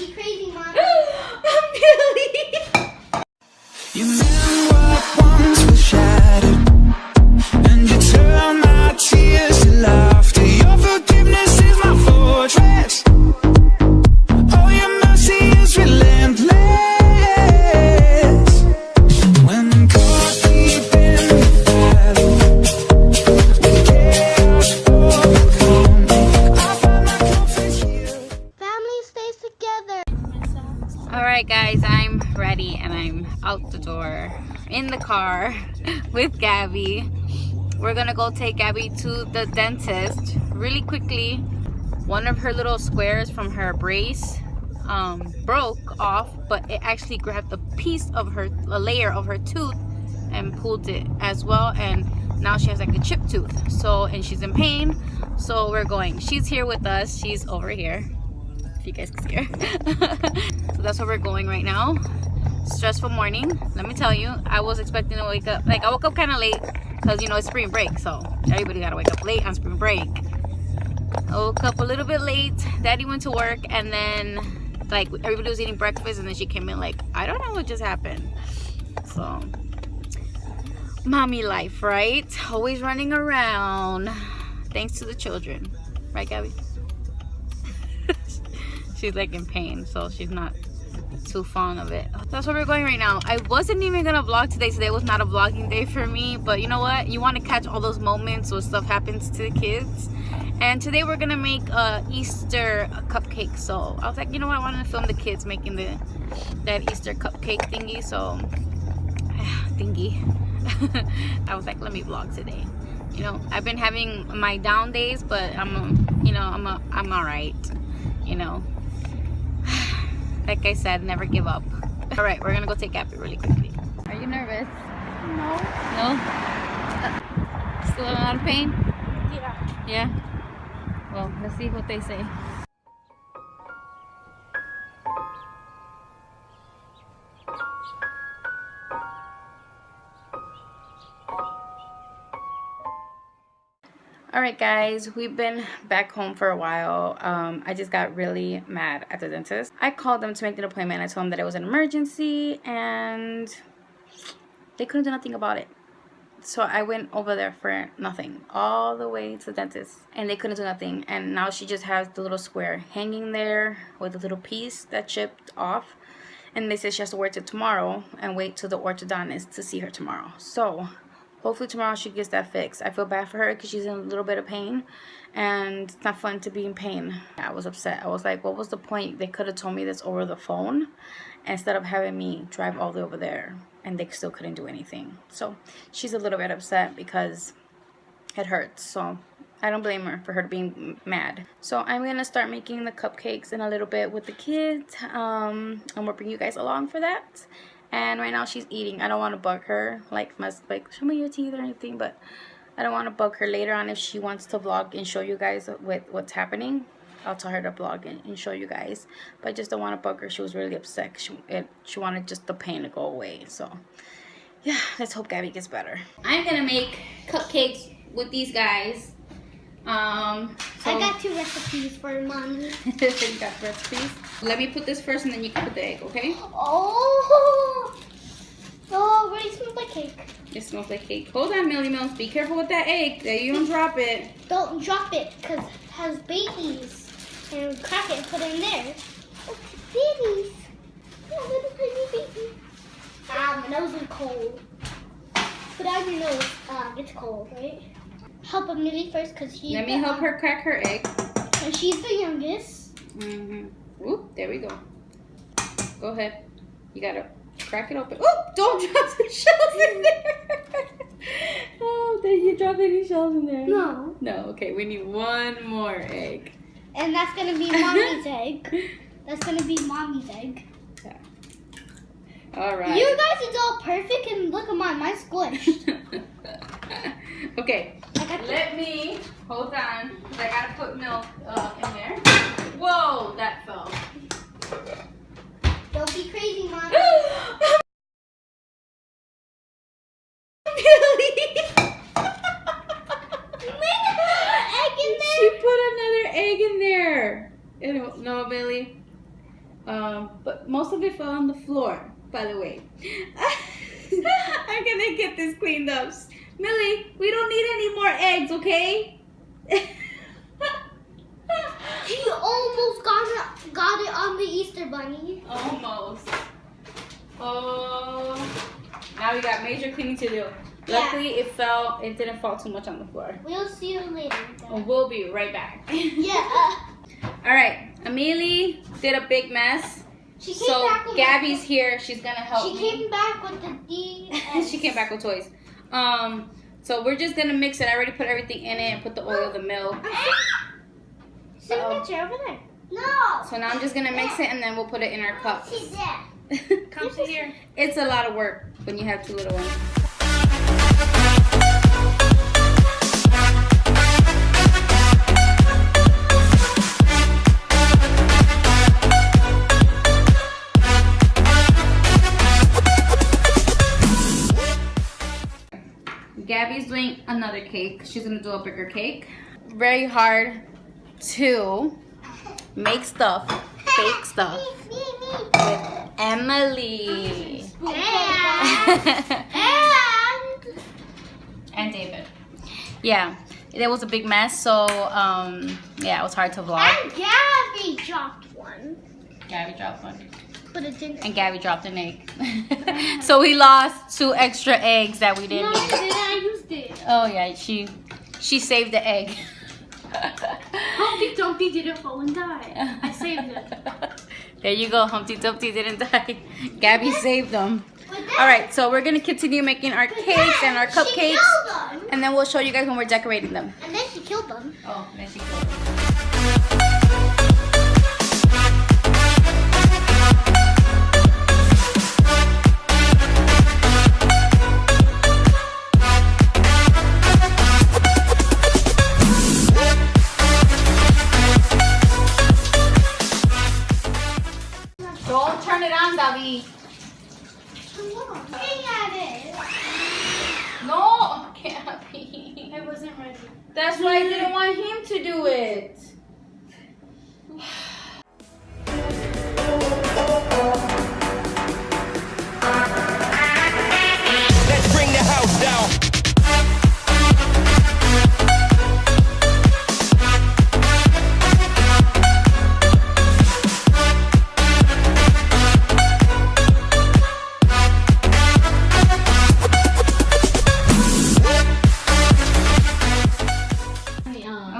be crazy, Mom. You knew what once was shattered, and you turn my tears to laughter. Your forgiveness is my fortress. Oh, your mercy is relentless. When I'm caught deep in the battle, when chaos overcomes, I find my comfort here. Family stays together. Alright guys, I'm ready and I'm out the door in the car with Gaby. We're gonna go take Gaby to the dentist really quickly. One of her little squares from her brace broke off, but it actually grabbed a layer of her tooth and pulled it as well, and now she has like a chipped tooth. So, and she's in pain, so we're going. She's here with us. She's over here, if you guys can see her. So that's where we're going right now. Stressful morning, let me tell you. I was expecting to wake up, like I woke up kind of late because you know it's spring break, so everybody gotta wake up late on spring break. I woke up a little bit late. Daddy went to work, and then like everybody was eating breakfast, and then she came in like, I don't know what just happened. So mommy life, right? Always running around, thanks to the children, right Gaby? She's like in pain, so she's not too fond of it. That's where we're going right now. I wasn't even gonna vlog today. Today was not a vlogging day for me, but you know what, you want to catch all those moments when stuff happens to the kids. And today we're gonna make a Easter cupcake. So I was like, you know what, I wanted to film the kids making that Easter cupcake thingy. So I was like, let me vlog today. You know, I've been having my down days, but I'm all right, you know. Like I said, never give up. All right, we're gonna go take Gaby really quickly. Are you nervous? No. No? Still in a lot of pain? Yeah. Yeah? Well, let's see what they say. Alright guys, we've been back home for a while. I just got really mad at the dentist. I called them to make an appointment. I told them that it was an emergency and they couldn't do nothing about it. So I went over there for nothing, all the way to the dentist, and they couldn't do nothing. And now she just has the little square hanging there with a little piece that chipped off. And they said she has to wait till tomorrow and wait till the orthodontist to see her tomorrow. So hopefully tomorrow she gets that fixed. I feel bad for her because she's in a little bit of pain, and it's not fun to be in pain. I was upset. I was like, what was the point? They could have told me this over the phone instead of having me drive all the way over there, and they still couldn't do anything. So she's a little bit upset because it hurts. So I don't blame her for her being mad. So I'm gonna start making the cupcakes in a little bit with the kids, and we'll bring you guys along for that. And right now she's eating. I don't want to bug her, like show me your teeth or anything, but I don't want to bug her later on. If she wants to vlog and show you guys what's happening, I'll tell her to vlog and show you guys. But I just don't want to bug her. She was really upset. She wanted just the pain to go away. So yeah, let's hope Gaby gets better. I'm gonna make cupcakes with these guys. So I got 2 recipes for Mommy. You got recipes? Let me put this first, and then you can put the egg, okay? Oh, already smells like cake. It smells like cake. Hold on, Millie Mouse. Be careful with that egg. There, you don't drop it. Don't drop it, because it has babies. And crack it and put it in there. Oh, babies. Oh, little tiny baby. Ah, my nose is cold. Put out your nose. It's cold, right? Help Millie first, because she's... Let me help her crack her egg. And she's the youngest. Oop, there we go. Go ahead. You gotta crack it open. Oop, don't drop the shells in there. Oh, did you drop any shells in there? No. No, okay, we need one more egg. And that's going to be Mommy's egg. That's going to be Mommy's egg. Yeah. All right. You guys, it's all perfect, and look at mine. Mine's squished. Okay, let me, hold on, because I gotta put milk in there. Whoa, that fell. Don't be crazy, Mom. She put another egg in there. No, Billy. But most of it fell on the floor, by the way. I'm gonna get this cleaned up. Millie, we don't need any more eggs, okay? He almost got it on the Easter Bunny. Almost. Oh, now we got major cleaning to do. Luckily, it didn't fall too much on the floor. We'll see you later. We'll be right back. Yeah. All right, Amelie did a big mess. She came back with Gabby's here. She's gonna help me. She came back with the DS. She came back with toys. So we're just gonna mix it. I already put everything in it and put the oil, the milk. Signature over there. No. So now I'm just gonna mix it and then we'll put it in our cups. She's there. Come to here. It's a lot of work when you have two little ones. Gabby's doing another cake. She's gonna do a bigger cake. Very hard to make stuff, fake stuff with Emily and David. Yeah, it was a big mess. So yeah, it was hard to vlog. And Gaby dropped one. Gabby dropped one. But it didn't. And Gabby dropped an egg. So we lost 2 extra eggs that we didn't No, eat. I used it. Oh yeah, she saved the egg. Humpty Dumpty didn't fall and die. I saved it. There you go, Humpty Dumpty didn't die. Gabby saved them. All right, so we're gonna continue making our cakes and our cupcakes, She killed them. and then we'll show you guys when we're decorating them. And then she killed them. Oh, then she killed them. Don't turn it on, Gaby. Look at it. No, Gaby. I wasn't ready. That's why I didn't want him to do it. Let's bring the house down.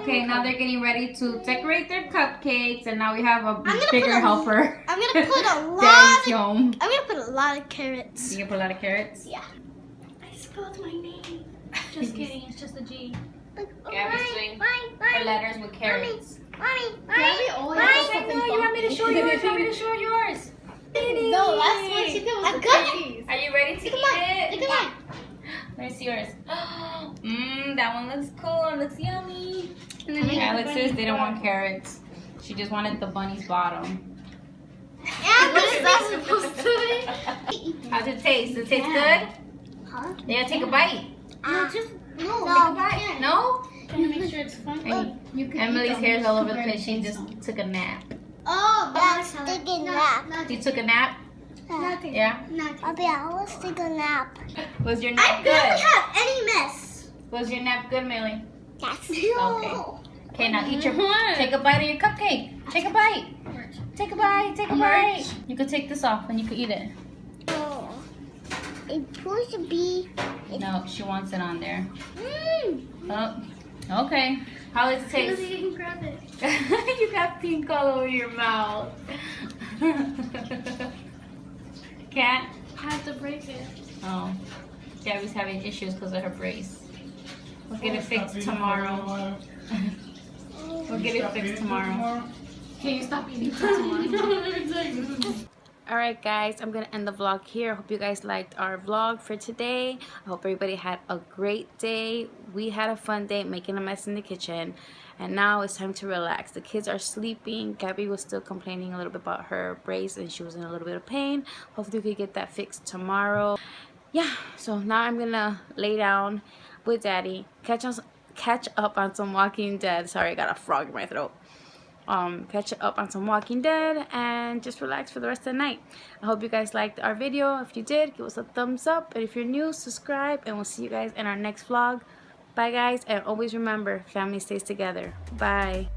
Okay, now they're getting ready to decorate their cupcakes, and now we have a gonna bigger put a- helper. I'm gonna put a lot. Daddy's home. I'm gonna put a lot of carrots. You can put a lot of carrots. Yeah. I spelled my name. Just kidding. It's just a G. Gabby's doing her letters with carrots. Mommy. I know, you want me to show yours? You want me to show yours? No, that's what she did. I got it. Are you ready to eat Look at it? mine. Look at mine. Let me see yours. That one looks cool. It looks yummy. Alexia didn't want carrots. She just wanted the bunny's bottom. Yeah, what is that supposed to be? How's it taste? Does it taste good? Huh? Yeah, take a bite. No, just no. Take a bite. No? Can you make sure it's fun? Emily's hair's all over the place. She just took a nap. Oh, that's taking a nap. You took a nap? Nothing. Yeah? Abby, I was taking a nap. Was your I nap barely good? have any mess. Was your nap good, Millie? That's Okay. Okay, now eat your. Take a bite of your cupcake. Take a bite. Take a bite. Take a bite. You could take this off and you could eat it. Oh, it's supposed to be. No, she wants it on there. Mmm. Oh, okay. How does it taste? You can grab it. You got pink all over your mouth. Cat? I have to break it. Oh, Gabby's having issues because of her brace. We'll get it fixed tomorrow. We'll get it fixed tomorrow. Can you stop eating tomorrow? Alright guys, I'm gonna end the vlog here. I hope you guys liked our vlog for today. I hope everybody had a great day. We had a fun day making a mess in the kitchen, and now it's time to relax. The kids are sleeping. Gabby was still complaining a little bit about her brace and she was in a little bit of pain. Hopefully we could get that fixed tomorrow. Yeah, so now I'm gonna lay down with Daddy, catch up on some Walking Dead. Sorry, I got a frog in my throat. catch up on some Walking Dead, and just relax for the rest of the night. I hope you guys liked our video. If you did, give us a thumbs up, and if you're new, subscribe, and we'll see you guys in our next vlog. Bye guys, and always remember, family stays together. Bye.